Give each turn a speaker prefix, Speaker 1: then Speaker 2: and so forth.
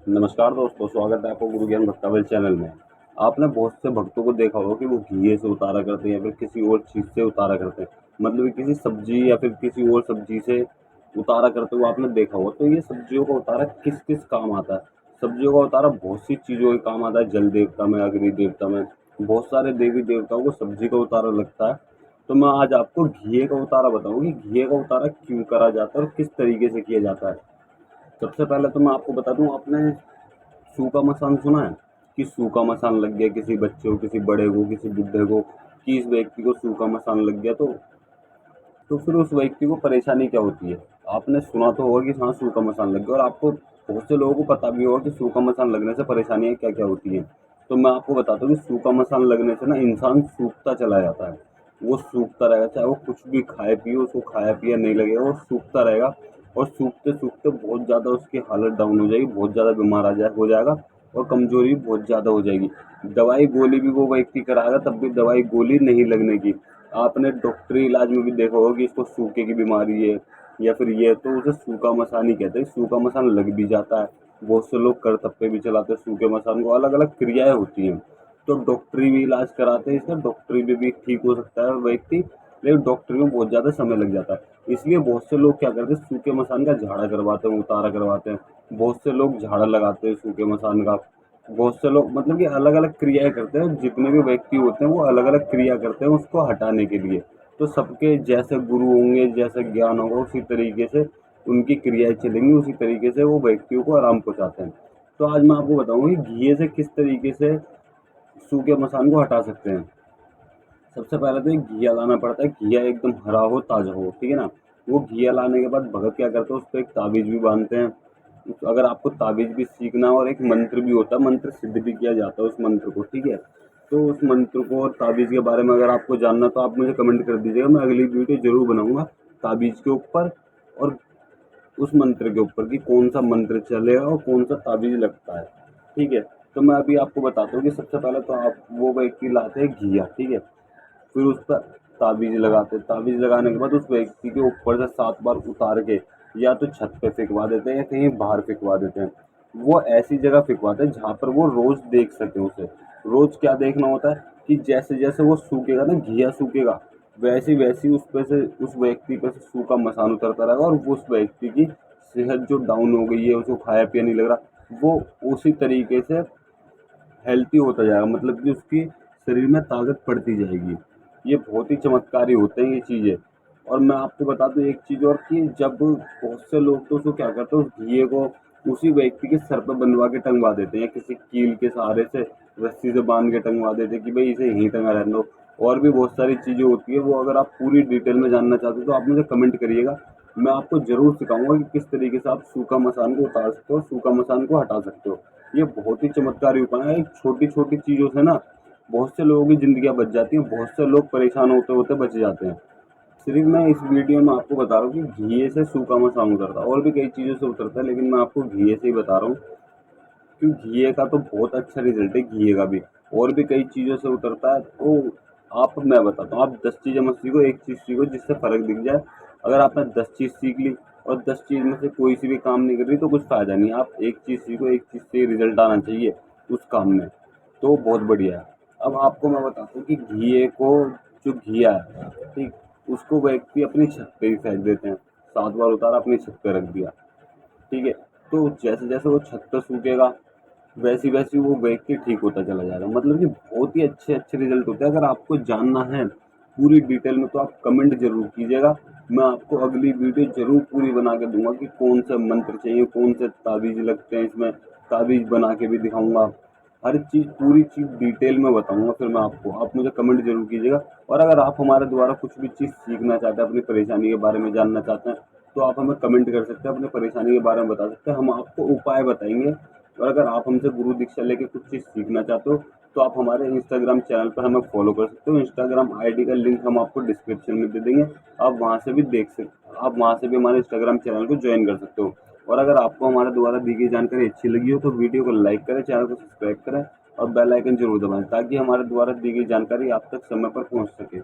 Speaker 1: नमस्कार दोस्तों, स्वागत है आपको गुरु ज्ञान भक्तावल चैनल में। आपने बहुत से भक्तों को देखा होगा कि वो घी से उतारा करते हैं या फिर किसी और चीज़ से उतारा करते हैं। मतलब कि किसी सब्जी या फिर किसी और सब्जी से उतारा करते हुए आपने देखा होगा। तो ये सब्जियों का उतारा किस-किस काम आता है? सब्जियों का उतारा बहुत सी चीज़ों के काम आता है, जल देवता में, अग्नि देवता में, बहुत सारे देवी-देवताओं को सब्जी का उतारा लगता है। तो मैं आज आपको घिये का उतारा बताऊँ कि घिये का उतारा क्यों करा जाता है और किस तरीके से किया जाता है। सबसे पहले तो मैं आपको बता दूँ, आपने सूखा मसान सुना है? कि सूखा मसान लग गया किसी बच्चे को, किसी बड़े को, किसी बुड्ढे को, कि इस व्यक्ति को सूखा मसान लग गया, तो फिर उस व्यक्ति को परेशानी क्या होती है? आपने सुना तो होगा कि हाँ, सूखा मसान लग गया, और आपको बहुत से लोगों को पता भी होगा कि सूखा मसान लगने से परेशानियाँ क्या-क्या होती हैं। तो मैं आपको बताता हूँ कि सूखा मसान लगने से ना इंसान सूखता चला जाता है। वो सूखता रहेगा, चाहे वो कुछ भी खाए-पिए, उसको खाया-पिया नहीं लगेगा, वो सूखता रहेगा, और सूखते-सूखते बहुत ज़्यादा उसकी हालत डाउन हो जाएगी, बहुत ज़्यादा बीमार हो जाएगा, और कमज़ोरी भी बहुत ज़्यादा हो जाएगी। दवाई गोली भी वो व्यक्ति कराएगा, तब भी दवाई गोली नहीं लगने की। आपने डॉक्टरी इलाज में भी देखा होगा कि इसको सूखे की बीमारी है या फिर ये है, तो उसे सूखा मसान ही कहते हैं। सूखा मसान लग भी जाता है। बहुत से लोग करतप्पे भी चलाते हैं सूखे मसान को, अलग-अलग क्रियाएँ होती हैं। तो डॉक्टरी भी इलाज कराते हैं इसका, डॉक्टरी में भी ठीक हो सकता है व्यक्ति, लेकिन डॉक्टरी में बहुत ज़्यादा समय लग जाता है। इसलिए बहुत से लोग क्या करते हैं, सूखे मसान का झाड़ा करवाते हैं, उतारा करवाते हैं। बहुत से लोग झाड़ा लगाते हैं सूखे मसान का। बहुत से लोग मतलब कि अलग-अलग क्रियाएँ करते हैं, जितने भी व्यक्ति होते हैं वो अलग-अलग क्रिया करते हैं उसको हटाने के लिए। तो सबके जैसे गुरु होंगे, जैसा ज्ञान होगा, उसी तरीके से उनकी क्रियाएँ चलेंगी, उसी तरीके से वो व्यक्तियों को आराम पहुँचाते हैं। तो आज मैं आपको बताऊँगा कि घिये से किस तरीके से सूखे मसान को हटा सकते हैं। सबसे पहले तो एक घिया लाना पड़ता है, घिया एकदम हरा हो, ताज़ा हो, ठीक है ना? वो घिया लाने के बाद भगत क्या करते हैं, उसपे एक ताबीज़ भी बाँधते हैं। अगर आपको ताबीज़ भी सीखना है, और एक मंत्र भी होता है, मंत्र सिद्ध भी किया जाता है उस मंत्र को, ठीक है? तो उस मंत्र को और ताबीज़ के बारे में अगर आपको जानना, तो आप मुझे कमेंट कर दीजिएगा, मैं अगली वीडियो ज़रूर बनाऊँगा ताबीज़ के ऊपर और उस मंत्र के ऊपर कि कौन-सा मंत्र चलेगा और कौन-सा ताबीज़ लगता है, ठीक है? तो मैं अभी आपको बताता हूँ कि सबसे पहले तो आप वो व्यक्ति लाते हैं घिया, ठीक है? फिर उस पर ताबीज़ लगाते हैं। ताबीज़ लगाने के बाद उस व्यक्ति के ऊपर से 7 बार उतार के या तो छत पे फेंकवा देते हैं या कहीं बाहर फेंकवा देते हैं। वो ऐसी जगह फेंकवाते हैं जहाँ पर वो रोज़ देख सकें उसे। रोज़ क्या देखना होता है कि जैसे-जैसे वो सूखेगा ना, घिया सूखेगा, वैसी-वैसी उस पे से उस व्यक्ति पे से सूखा मसान उतरता रहेगा, और वो उस व्यक्ति की सेहत जो डाउन हो गई है, उसको खाया-पिया नहीं लग रहा, वो उसी तरीके से हेल्थी होता जाएगा, मतलब कि उसकी शरीर में ताकत बढ़ती जाएगी। ये बहुत ही चमत्कारी होते हैं ये चीज़ें। और मैं आपको बता दूँ एक चीज़ और, कि जब बहुत से लोग तो उसको क्या करते हैं, उस घिये को उसी व्यक्ति के सर पे बंधवा के टंगवा देते हैं, या किसी कील के सहारे से रस्सी से बांध के टंगवा देते हैं कि भई इसे यहीं टंगा रहने दो। और भी बहुत सारी चीज़ें होती है, वो अगर आप पूरी डिटेल में जानना चाहते हो तो आप मुझे कमेंट करिएगा। मैं आपको ज़रूर सिखाऊँगा कि किस तरीके से आप सूखा मसान को उतार सकते हो, सूखा मसान को हटा सकते हो। ये बहुत ही चमत्कारी उपाय है। एक छोटी-छोटी चीज़ों से ना बहुत से लोगों की ज़िंदगियाँ बच जाती हैं, बहुत से लोग परेशान होते-होते बच जाते हैं। सिर्फ़ मैं इस वीडियो में आपको बता रहा हूँ कि घिये से सूखा मसान उतरता है, और भी कई चीज़ों से उतरता है, लेकिन मैं आपको घिये से ही बता रहा हूँ, क्योंकि घिये का तो बहुत अच्छा रिज़ल्ट है घिये का भी, और भी कई चीज़ों से उतरता है। तो आप मैं बताता हूँ, आप 10 चीज़ें मत सीखो, 1 चीज़ सीखो जिससे फ़र्क दिख जाए। अगर आपने 10 चीज़ सीख ली और 10 चीज़ में से कोई सी भी काम नहीं कर रही, तो कुछ फ़ायदा नहीं है। आप 1 चीज़ सीखो, 1 चीज़ से ही रिज़ल्ट आना चाहिए उस काम में, तो बहुत बढ़िया है। अब आपको मैं बताता हूँ कि घिये को, जो घिया है, ठीक, उसको व्यक्ति अपनी छत पे ही फेंक देते हैं। 7 बार उतारा, अपनी छत पे रख दिया, ठीक है? तो जैसे-जैसे वो छत पे सूखेगा, वैसी-वैसी वो व्यक्ति ठीक होता चला जाएगा। मतलब कि बहुत ही अच्छे-अच्छे रिज़ल्ट होते हैं। अगर आपको जानना है पूरी डिटेल में, तो आप कमेंट ज़रूर कीजिएगा। मैं आपको अगली वीडियो ज़रूर पूरी बना के दूँगा कि कौन से मंत्र चाहिए, कौन से ताबीज़ लगते हैं इसमें, ताबीज़ बना के भी दिखाऊँगा। हर चीज़, पूरी चीज़ डिटेल में बताऊँगा फिर मैं आपको। आप मुझे कमेंट ज़रूर कीजिएगा, और अगर आप हमारे द्वारा कुछ भी चीज़ सीखना चाहते हैं, अपनी परेशानी के बारे में जानना चाहते हैं, तो आप हमें कमेंट कर सकते हैं, अपनी परेशानी के बारे में बता सकते हैं। हम आपको उपाय बताएँगे। और अगर आप हमसे गुरु दीक्षा लेके कुछ चीज़ सीखना चाहते हो, तो आप हमारे इंस्टाग्राम चैनल पर हमें फॉलो कर सकते हो। इंस्टाग्राम आईडी का लिंक हम आपको डिस्क्रिप्शन में दे देंगे। आप वहाँ से भी हमारे इंस्टाग्राम चैनल को जॉइन कर सकते हो। और अगर आपको हमारे द्वारा दी गई जानकारी अच्छी लगी हो, तो वीडियो को लाइक करें, चैनल को सब्सक्राइब करें, और बेल आइकन ज़रूर दबाएँ, ताकि हमारे द्वारा दी गई जानकारी आप तक समय पर पहुँच सके।